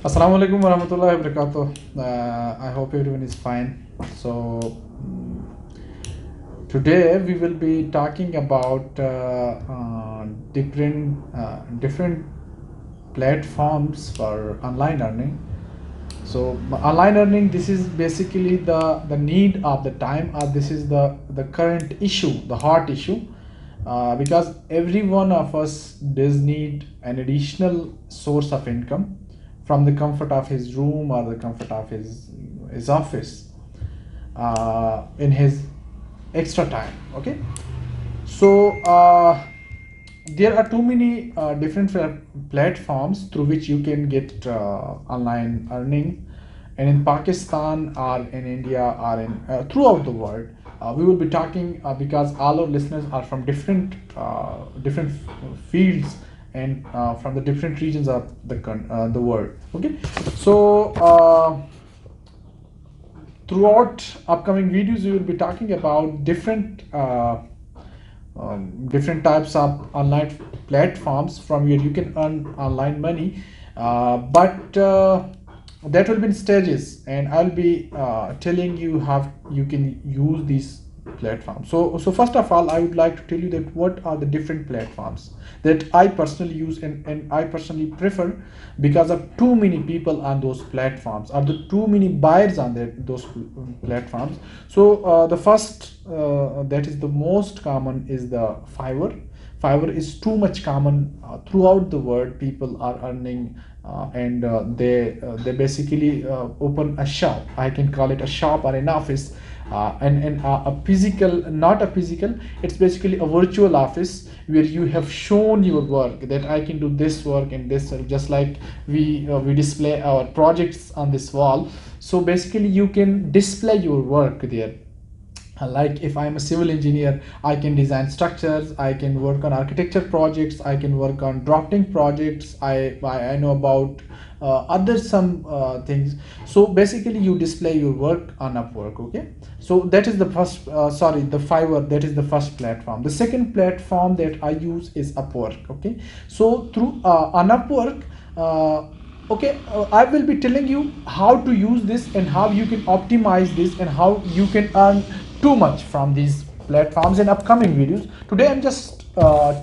Assalamu alaikum warahmatullahi wabarakatuh. I hope everyone is fine. So today we will be talking about different platforms for online earning. So online earning, this is basically the need of the time, or this is the current issue, the hot issue, because every one of us does need an additional source of income from the comfort of his room or the comfort of his office, in his extra time. Okay, so there are too many different platforms through which you can get online earning, and in Pakistan or in India or in throughout the world. We will be talking because all our listeners are from different fields and from the different regions of the world. Okay, so throughout upcoming videos we will be talking about different types of online platforms from where you can earn online money, but that will be in stages, and I'll be telling you how you can use these platforms. So first of all, I would like to tell you that what are the different platforms that I personally use, and I personally prefer, because of too many people on those platforms, or the too many buyers on those platforms. So the first, that is the most common, is the Fiverr. Fiverr is too much common throughout the world. People are earning, and they basically open a shop. I can call it a shop or an office, and a physical, not a physical. It's basically a virtual office where you have shown your work, that I can do this work and this work, just like we display our projects on this wall. So basically, you can display your work there. Like if I'm a civil engineer, I can design structures, I can work on architecture projects, I can work on drafting projects, I know about other some things. So basically you display your work on Upwork. Okay, so that is the first, sorry, the Fiverr, that is the first platform. The second platform that I use is Upwork. Okay, so through on Upwork, okay, I will be telling you how to use this and how you can optimize this and how you can earn too much from these platforms in upcoming videos. Today I'm just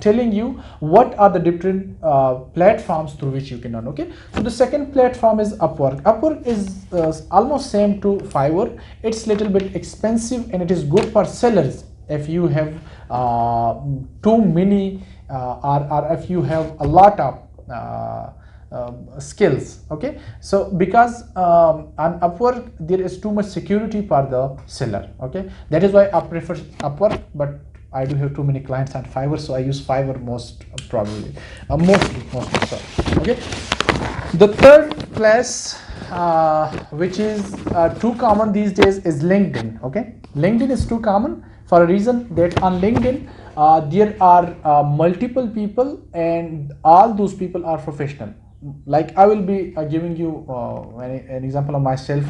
telling you what are the different platforms through which you can earn. Okay, so the second platform is Upwork. Upwork is almost same to Fiverr. It's little bit expensive, and it is good for sellers if you have too many, or if you have a lot of skills. Okay, so because on Upwork there is too much security for the seller. Okay, that is why I prefer Upwork, but I do have too many clients on Fiverr, so I use Fiverr most probably, mostly. Sorry. Okay, the third place, which is too common these days, is LinkedIn. Okay, LinkedIn is too common for a reason that on LinkedIn there are multiple people, and all those people are professional. Like I will be giving you an example of myself.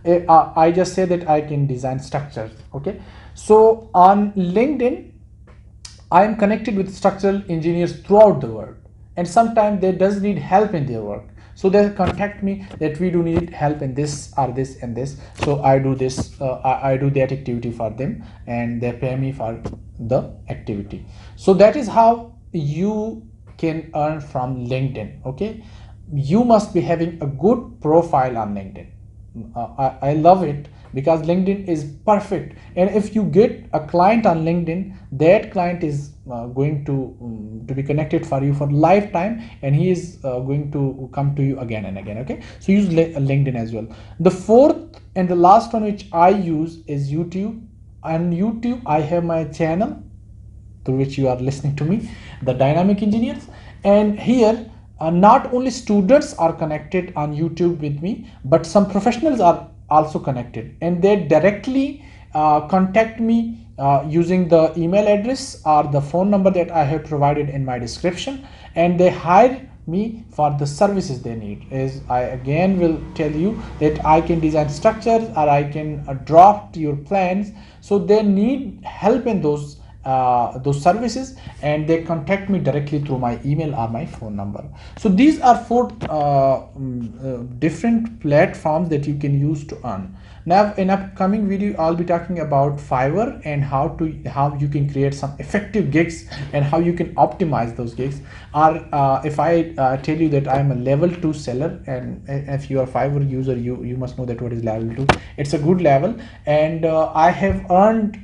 I just say that I can design structures. Okay, so on LinkedIn I am connected with structural engineers throughout the world, and sometimes they does need help in their work. So they contact me that we do need help in this or this and this. So I do this, I do that activity for them, and they pay me for the activity. So that is how you can earn from LinkedIn. Okay, you must be having a good profile on LinkedIn. I love it because LinkedIn is perfect, and if you get a client on LinkedIn, that client is going to be connected for you for lifetime, and he is going to come to you again and again. Okay, so use LinkedIn as well. The fourth and the last one which I use is YouTube. On YouTube I have my channel through which you are listening to me, the Dynamic Engineers. And here, not only students are connected on YouTube with me, but some professionals are also connected, and they directly contact me using the email address or the phone number that I have provided in my description, and they hire me for the services they need. As I again will tell you that I can design structures, or I can draft your plans. So they need help in those those services, and they contact me directly through my email or my phone number. So these are four different platforms that you can use to earn. Now in upcoming video I'll be talking about Fiverr and how you can create some effective gigs and how you can optimize those gigs. Or if I tell you that I'm a level 2 seller, and if you are Fiverr user, you must know that what is level 2. It's a good level, and I have earned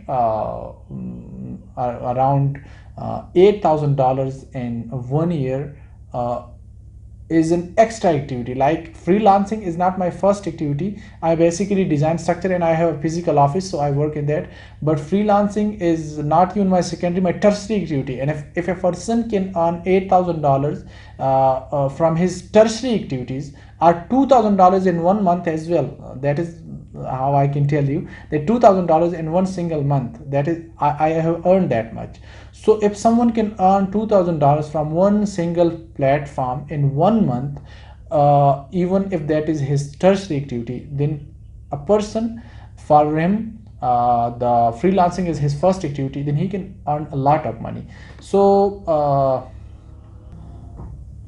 around $8,000 in 1 year. Is an extra activity. Like freelancing is not my first activity. I basically design structure and I have a physical office, so I work in that. But freelancing is not even my secondary, my tertiary activity. And if a person can earn $8,000 from his tertiary activities, or $2,000 in 1 month as well, that is how I can tell you that $2,000 in one single month, that is I have earned that much. So if someone can earn $2,000 from one single platform in 1 month, even if that is his tertiary activity, then a person, for him the freelancing is his first activity, then he can earn a lot of money. So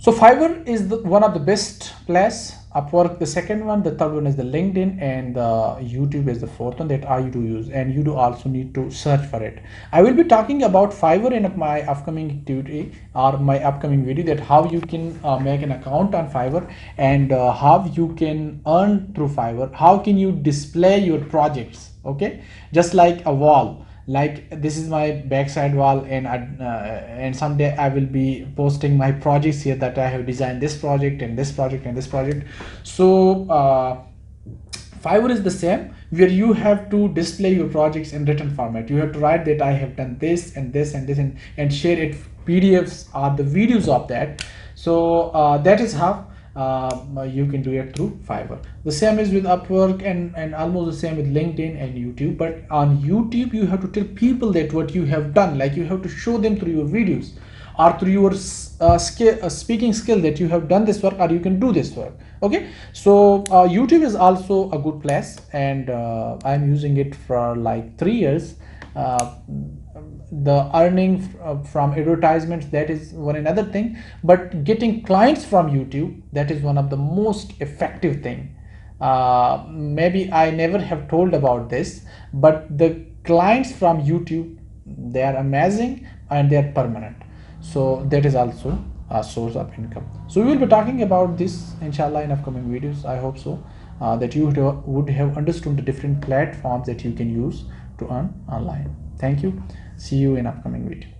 Fiverr is one of the best place, Upwork the second one, the third one is the LinkedIn, and the YouTube is the fourth one that I do use, and you do also need to search for it. I will be talking about Fiverr in my upcoming activity or my upcoming video, that how you can make an account on Fiverr, and how you can earn through Fiverr, how can you display your projects, okay, just like a wall. Like this is my backside wall, and someday I will be posting my projects here, that I have designed this project and this project and this project. So Fiverr is the same, where you have to display your projects in written format. You have to write that I have done this and this and this, and share it PDFs or the videos of that. So that is how you can do it through Fiverr. The same is with Upwork, and almost the same with LinkedIn and YouTube. But on YouTube you have to tell people that what you have done, like you have to show them through your videos or through your speaking skill, that you have done this work or you can do this work. Okay, so YouTube is also a good place, and I'm using it for like 3 years. The earning from advertisements, that is one another thing, but getting clients from YouTube, that is one of the most effective thing. Maybe I never have told about this, but the clients from YouTube, they are amazing and they are permanent. So that is also a source of income. So we will be talking about this inshallah in upcoming videos. I hope so that you would have understood the different platforms that you can use to earn online. Thank you. See you in upcoming video.